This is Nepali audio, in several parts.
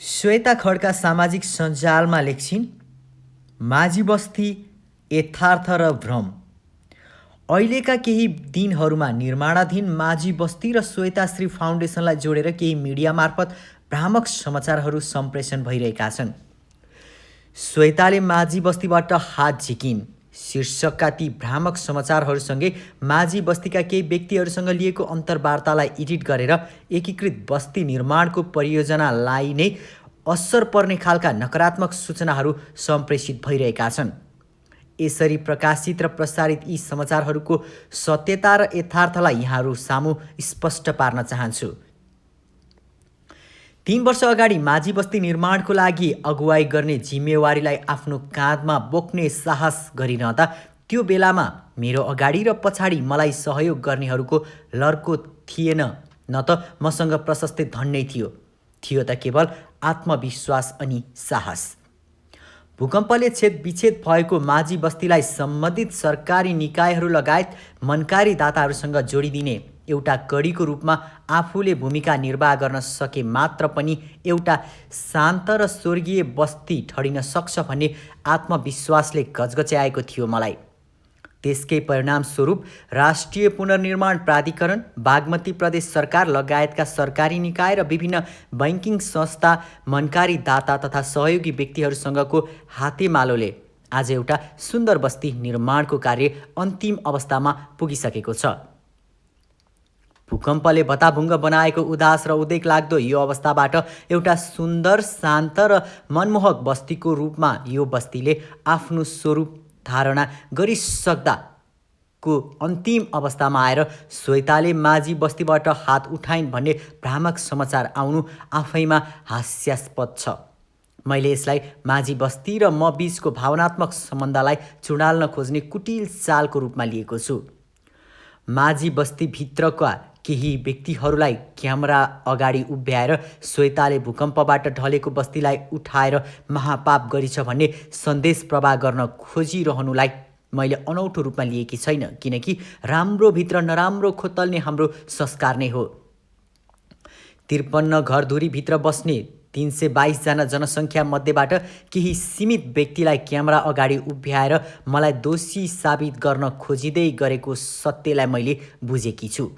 श्वेता खड्का सामाजिक सञ्जालमा लेख्छिन्, माझी बस्ती यथार्थ र भ्रम। अहिलेका केही दिनहरूमा निर्माणाधीन माझी बस्ती र श्वेताश्री फाउन्डेसनलाई जोडेर केही मिडिया मार्फत भ्रामक समाचारहरू सम्प्रेषण भइरहेका छन्। श्वेताले माझी बस्तीबाट हात झिकिन् शीर्षकका ती भ्रामक समाचारहरूसँगै माझी बस्तीका केही व्यक्तिहरूसँग लिएको अन्तर्वार्तालाई एडिट गरेर एकीकृत बस्ती निर्माणको परियोजनालाई नै असर पर्ने खालका नकारात्मक सूचनाहरू सम्प्रेषित भइरहेका छन्। यसरी प्रकाशित र प्रसारित यी समाचारहरूको सत्यता र यथार्थलाई यहाँहरू सामु स्पष्ट पार्न चाहन्छु। 3 वर्ष अगाडि माझी बस्ती निर्माणको लागि अगुवाई गर्ने जिम्मेवारीलाई आफ्नो काँधमा बोक्ने साहस गरिरहँदा त्यो बेलामा मेरो अगाडि र पछाडि मलाई सहयोग गर्नेहरूको लर्को थिएन, न त मसँग प्रशस्तै धन नै थियो त केवल आत्मविश्वास अनि साहस। भूकम्पले छेदविच्छेद भएको माझी बस्तीलाई सम्बन्धित सरकारी निकायहरू लगायत मनकारी दाताहरूसँग जोडिदिने एउटा कडीको रूपमा आफूले भूमिका निर्वाह गर्न सके मात्र पनि एउटा शान्त र स्वर्गीय बस्ती ठडिन सक्छ भन्ने आत्मविश्वासले गजगच्याएको थियो मलाई। त्यसकै परिणामस्वरूप राष्ट्रिय पुनर्निर्माण प्राधिकरण, बागमती प्रदेश सरकार लगायतका सरकारी निकाय र विभिन्न बैंकिङ संस्था, मनकारी दाता तथा सहयोगी व्यक्तिहरूसँगको हातेमालोले आज एउटा सुन्दर बस्ती निर्माणको कार्य अन्तिम अवस्थामा पुगिसकेको छ। भूकम्पले भताभुङ्ग बनाएको उदास र उदेक लाग्दो यो अवस्थाबाट एउटा सुन्दर, शान्त र मनमोहक बस्तीको रूपमा यो बस्तीले आफ्नो स्वरूप धारणा गरिसक्दाको अन्तिम अवस्थामा आएर श्वेताले माझी बस्तीबाट हात उठाइन् भन्ने भ्रामक समाचार आउनु आफैमा हास्यास्पद छ। मैले यसलाई माझी बस्ती र म बीचको भावनात्मक सम्बन्धलाई चुडाल्न खोज्ने कुटिल चालको रूपमा लिएको छु। माझी बस्तीभित्रका केही व्यक्तिहरूलाई क्यामेरा अगाडि उभ्याएर श्वेताले भूकम्पबाट ढलेको बस्तीलाई उठाएर महापाप गरिछ भन्ने सन्देश प्रवाह गर्न खोजिरहनुलाई मैले अनौठो रूपमा लिएकी छैन, किनकि राम्रो भित्र नराम्रो खोतल्ने हाम्रो संस्कार नै हो। 53 घरधुरीभित्र बस्ने 322 जना जनसङ्ख्या मध्येबाट केही सीमित व्यक्तिलाई क्यामेरा अगाडि उभ्याएर मलाई दोषी साबित गर्न खोजिँदै गरेको सत्यलाई मैले बुझेकी छु।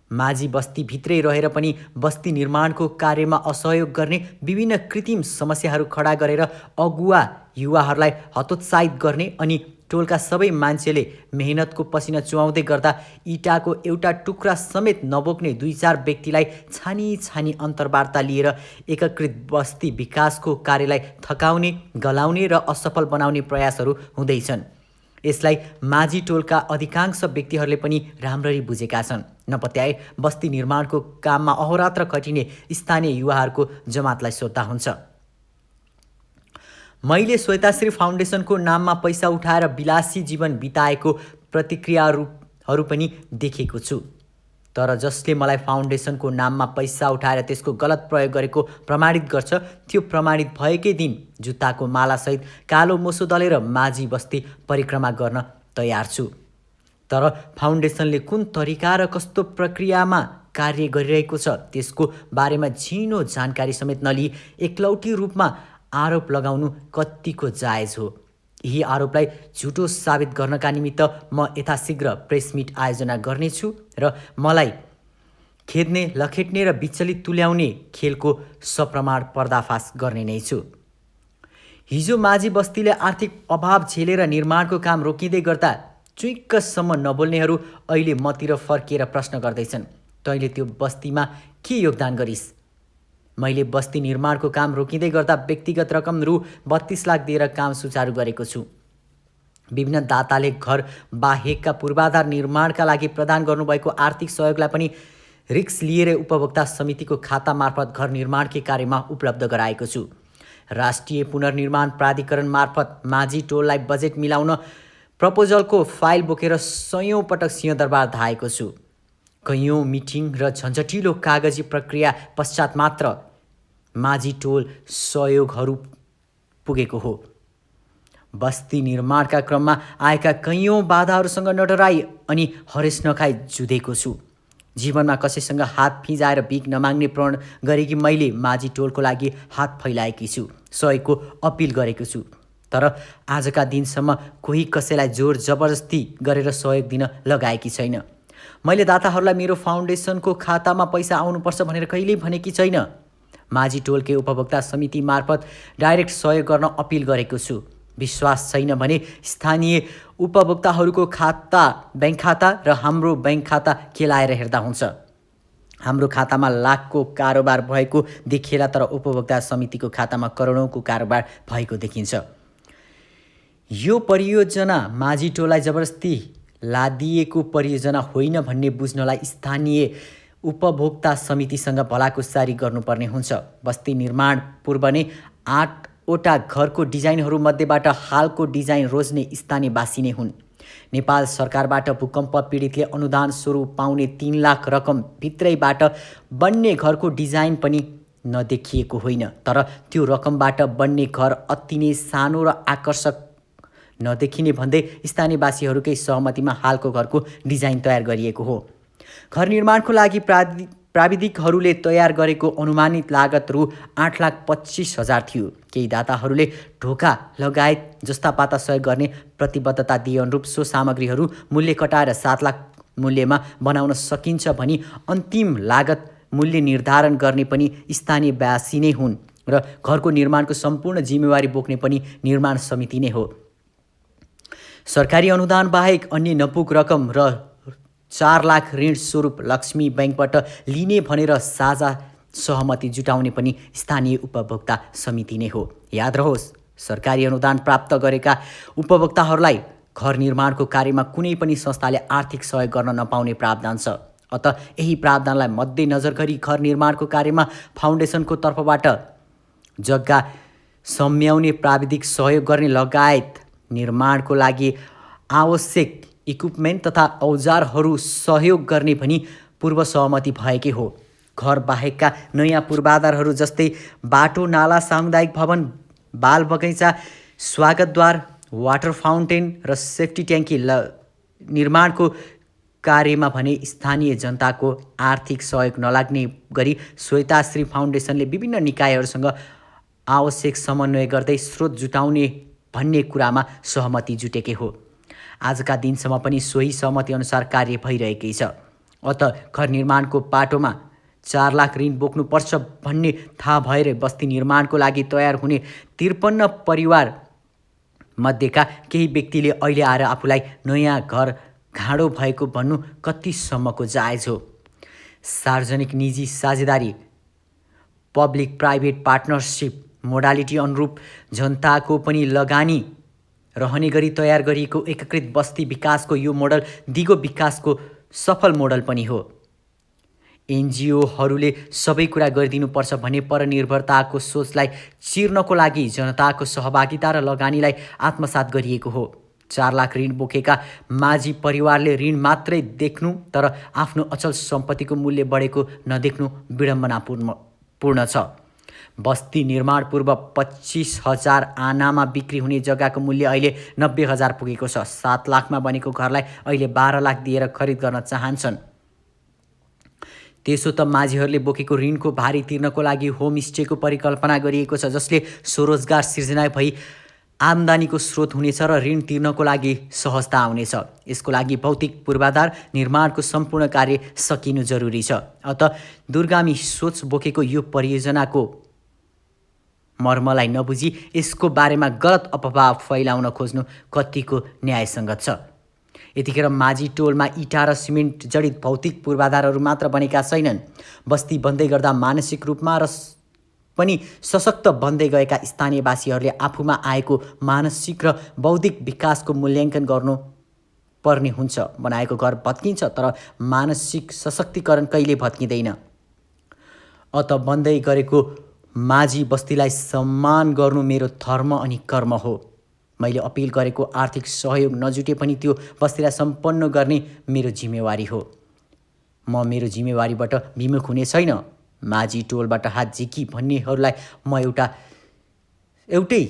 माझी बस्तीभित्रै रहेर पनि बस्ती निर्माणको कार्यमा असहयोग गर्ने, विभिन्न कृत्रिम समस्याहरू खडा गरेर अगुवा युवाहरूलाई हतोत्साहित गर्ने अनि टोलका सबै मान्छेले मेहनतको पसिना चुहाउँदै गर्दा इँटाको एउटा टुक्रा समेत नबोक्ने 2-4 व्यक्तिलाई छानी छानी अन्तर्वार्ता लिएर एकीकृत बस्ती विकासको कार्यलाई थकाउने, गलाउने र असफल बनाउने प्रयासहरू हुँदैछन्। यसलाई माझी टोलका अधिकांश व्यक्तिहरूले पनि राम्ररी बुझेका छन्। नपत्याए बस्ती निर्माणको काममा अहोरात्र खटिने स्थानीय युवाहरूको जमातलाई सोध्दा हुन्छ। मैले श्वेताश्री फाउन्डेसनको नाममा पैसा उठाएर विलासी जीवन बिताएको प्रतिक्रियाहरू पनि देखेको छु। तर जसले मलाई फाउन्डेसनको नाममा पैसा उठाएर त्यसको गलत प्रयोग गरेको प्रमाणित गर्छ, त्यो प्रमाणित भएकै दिन जुत्ताको मालासहित कालो मोसो दलेर माझी बस्ती परिक्रमा गर्न तयार छु। तर फाउन्डेसनले कुन तरिका र कस्तो प्रक्रियामा कार्य गरिरहेको छ त्यसको बारेमा झिनो जानकारी समेत नलिई एकलौटी रूपमा आरोप लगाउनु कत्तिको जायज हो। यही आरोपलाई झुटो साबित गर्नका निमित्त म यथाशीघ्र प्रेस मिट आयोजना गर्नेछु र मलाई खेद्ने, लखेट्ने र विचलित तुल्याउने खेलको सप्रमाण पर्दाफास गर्ने नै छु। हिजो माझी बस्तीले आर्थिक अभाव झेलेर निर्माणको काम रोकिँदै गर्दा चुइक्कसम्म नबोल्नेहरू अहिले मतिर फर्किएर प्रश्न गर्दैछन्, तैँले त्यो बस्तीमा के योगदान गरिस्? मैले बस्ती निर्माणको काम रोकिँदै गर्दा व्यक्तिगत रकम रु 32 लाख दिएर काम सुचारू गरेको छु। विभिन्न दाताले घर बाहेकका पूर्वाधार निर्माणका लागि प्रदान गर्नुभएको आर्थिक सहयोगलाई पनि रिक्स लिएर उपभोक्ता समितिको खाता मार्फत घर निर्माणकै कार्यमा उपलब्ध गराएको छु। राष्ट्रिय पुनर्निर्माण प्राधिकरण मार्फत माझी टोललाई बजेट मिलाउन प्रपोजलको फाइल बोकेर 100औं पटक सिंहदरबार धाएको छु। कैयौं मिटिङ र झन्झटिलो कागजी प्रक्रिया पश्चात मात्र माझी टोल सहयोगहरू पुगेको हो। बस्ती निर्माणका क्रममा आएका कैयौं बाधाहरूसँग नडराई अनि हरेस नखाई जुधेको छु। जीवनमा कसैसँग हात फिजाएर भिख नमाग्ने प्रण गरेकी मैले माझी टोलको लागि हात फैलाएकी छु, सहयोगको अपिल गरेको छु। तर आजका दिनसम्म कोही कसैलाई जोर जबरजस्ती गरेर सहयोग दिन लगाएकी छैन। मैले दाताहरूलाई मेरो फाउन्डेसनको खातामा पैसा आउनुपर्छ भनेर कहिल्यै भनेकी छैन। माझी टोलकै उपभोक्ता समिति मार्फत डाइरेक्ट सहयोग गर्न अपिल गरेको छु। विश्वास छैन भने स्थानीय उपभोक्ताहरूको खाता, ब्याङ्क खाता र हाम्रो ब्याङ्क खाता केलाएर हेर्दा हुन्छ। हाम्रो खातामा लाखको कारोबार भएको देखिएला, तर उपभोक्ता समितिको खातामा करोडौँको कारोबार भएको देखिन्छ। यो परियोजना माझी टोललाई जबरजस्ती लादिएको परियोजना होइन भन्ने बुझ्नलाई स्थानीय उपभोक्ता समितिसँग भलाकुसारी गर्नुपर्ने हुन्छ। बस्ती निर्माण पूर्व नै 8वटा घरको डिजाइनहरूमध्येबाट हालको डिजाइन रोज्ने स्थानीयवासी नै हुन्। नेपाल सरकारबाट भूकम्प पीडितले अनुदान स्वरूप पाउने 3 लाख रकम भित्रैबाट बन्ने घरको डिजाइन पनि नदेखिएको होइन, तर त्यो रकमबाट बन्ने घर अति नै सानो र आकर्षक नदेखिने भन्दै स्थानीयवासीहरूकै सहमतिमा हालको घरको डिजाइन तयार गरिएको हो। घर निर्माणको लागि प्राविधिकहरूले तयार गरेको अनुमानित लागत रु 8,25,000 थियो। केही दाताहरूले ढोका लगायत जस्ता पाता सहयोग गर्ने प्रतिबद्धता दिए अनुरूप सो सामग्रीहरू मूल्य कटाएर 7 लाख मूल्यमा बनाउन सकिन्छ भनी अन्तिम लागत मूल्य निर्धारण गर्ने पनि स्थानीयवासी नै हुन् र घरको निर्माणको सम्पूर्ण जिम्मेवारी बोक्ने पनि निर्माण समिति नै हो। सरकारी अनुदान बाहेक अन्य नपुग रकम र 4 लाख ऋण स्वरूप लक्ष्मी ब्याङ्कबाट लिने भनेर साझा सहमति जुटाउने पनि स्थानीय उपभोक्ता समिति नै हो। याद रहोस्, सरकारी अनुदान प्राप्त गरेका उपभोक्ताहरूलाई घर निर्माणको कार्यमा कुनै पनि संस्थाले आर्थिक सहयोग गर्न नपाउने प्रावधान छ। अत यही प्रावधानलाई मध्यनजर गरी घर निर्माणको कार्यमा फाउन्डेसनको तर्फबाट जग्गा सम्याउने, प्राविधिक सहयोग गर्ने लगायत निर्माणको लागि आवश्यक इक्विपमेन्ट तथा औजारहरू सहयोग गर्ने भनी पूर्व सहमति भएकै हो। घर बाहेकका नयाँ पूर्वाधारहरू जस्तै बाटो, नाला, सामुदायिक भवन, बाल बगैँचा, स्वागतद्वार, वाटर फाउन्टेन र सेफ्टी ट्याङ्की निर्माणको कार्यमा भने स्थानीय जनताको आर्थिक सहयोग नलाग्ने गरी श्वेताश्री फाउन्डेसनले विभिन्न निकायहरूसँग आवश्यक समन्वय गर्दै स्रोत जुटाउने भन्ने कुरामा सहमति जुटेकै हो। आजका दिनसम्म पनि सोही सहमति अनुसार कार्य भइरहेकै छ। अत घर निर्माणको पाटोमा 4 लाख ऋण बोक्नुपर्छ भन्ने थाहा भएर बस्ती निर्माणको लागि तयार हुने 53 परिवार मध्येका केही व्यक्तिले अहिले आएर आफूलाई नयाँ घर घाँडो भएको भन्नु कतिसम्मको जायज हो? सार्वजनिक निजी साझेदारी, पब्लिक प्राइभेट पार्टनरसिप मोडालिटी अनुरूप जनताको पनि लगानी रहने गरी तयार गरिएको एकीकृत बस्ती विकासको यो मोडल दिगो विकासको सफल मोडल पनि हो। एनजिओहरूले सबै कुरा गरिदिनुपर्छ भने परनिर्भरताको सोचलाई चिर्नको लागि जनताको सहभागिता र लगानीलाई आत्मसात गरिएको हो। 4 लाख ऋण बोकेका माझी परिवारले ऋण मात्रै देख्नु तर आफ्नो अचल सम्पत्तिको मूल्य बढेको नदेख्नु विडम्बनापूर्ण छ। बस्ती निर्माण पूर्व 25,000 आनामा बिक्री हुने जग्गाको मूल्य अहिले 90,000 पुगेको छ। 7 लाखमा बनेको घरलाई अहिले 12 लाख दिएर खरिद गर्न चाहन्छन्। त्यसो त माझीहरूले बोकेको ऋणको भारी तिर्नको लागि होमस्टेको परिकल्पना गरिएको छ, जसले स्वरोजगार सिर्जना भई आम्दानीको स्रोत हुनेछ र ऋण तिर्नको लागि सहजता आउनेछ। यसको लागि भौतिक पूर्वाधार निर्माणको सम्पूर्ण कार्य सकिनु जरुरी छ। अत दूरगामी सोच बोकेको यो परियोजनाको मर्मलाई नबुझी यसको बारेमा गलत अफवाह फैलाउन खोज्नु कतिको न्यायसङ्गत छ? यतिखेर माझी टोलमा इँटा र सिमेन्ट जडित भौतिक पूर्वाधारहरू मात्र बनेका छैनन्। बस्ती बन्दै गर्दा मानसिक रूपमा र पनि सशक्त बन्दै गएका स्थानीयवासीहरूले आफूमा आएको मानसिक र बौद्धिक विकासको मूल्याङ्कन गर्नुपर्ने हुन्छ। बनाएको घर भत्किन्छ तर मानसिक सशक्तिकरण कहिले भत्किँदैन। अत बन्दै गरेको माझी बस्तीलाई सम्मान गर्नु मेरो धर्म अनि कर्म हो। मैले अपिल गरेको आर्थिक सहयोग नजुटे पनि त्यो बस्तीलाई सम्पन्न गर्ने मेरो जिम्मेवारी हो। म मेरो जिम्मेवारीबाट विमुख हुने छैन। माझी टोलबाट हात झिकी भन्नेहरूलाई म एउटै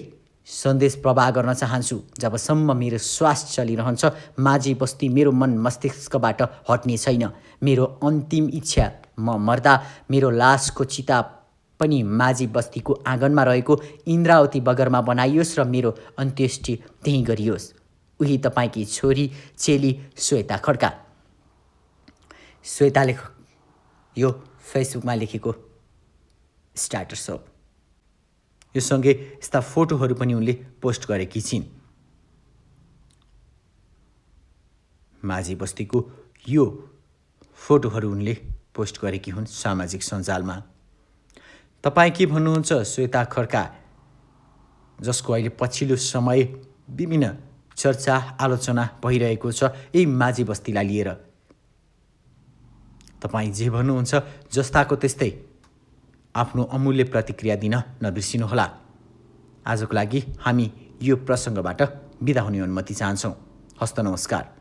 सन्देश प्रवाह गर्न चाहन्छु। जबसम्म मेरो श्वास चलिरहन्छ, माझी बस्ती मेरो मन मस्तिष्कबाट हट्ने छैन। मेरो अन्तिम इच्छा, म मर्दा मेरो लासको चिता पनि माझी बस्तीको आँगनमा रहेको इन्द्रावती बगरमा बनाइयोस् र मेरो अन्त्येष्टि त्यहीँ गरियोस्। उही तपाईँकी छोरी चेली श्वेता खड्का। श्वेताले यो फेसबुकमा लेखेको स्ट्याटस हो। यो सँगै यस्ता फोटोहरू पनि उनले पोस्ट गरेकी छिन्। माझी बस्तीको यो फोटोहरू उनले पोस्ट गरेकी हुन् सामाजिक सञ्जालमा। तपाईँ के भन्नुहुन्छ श्वेता खड्का, जसको अहिले पछिल्लो समय विभिन्न चर्चा आलोचना भइरहेको छ यही माझी बस्तीलाई लिएर? तपाईँ जे भन्नुहुन्छ जस्ताको त्यस्तै आफ्नो अमूल्य प्रतिक्रिया दिन नबिर्सिनुहोला। आजको लागि हामी यो प्रसङ्गबाट बिदा हुने अनुमति चाहन्छौँ। हस्त नमस्कार।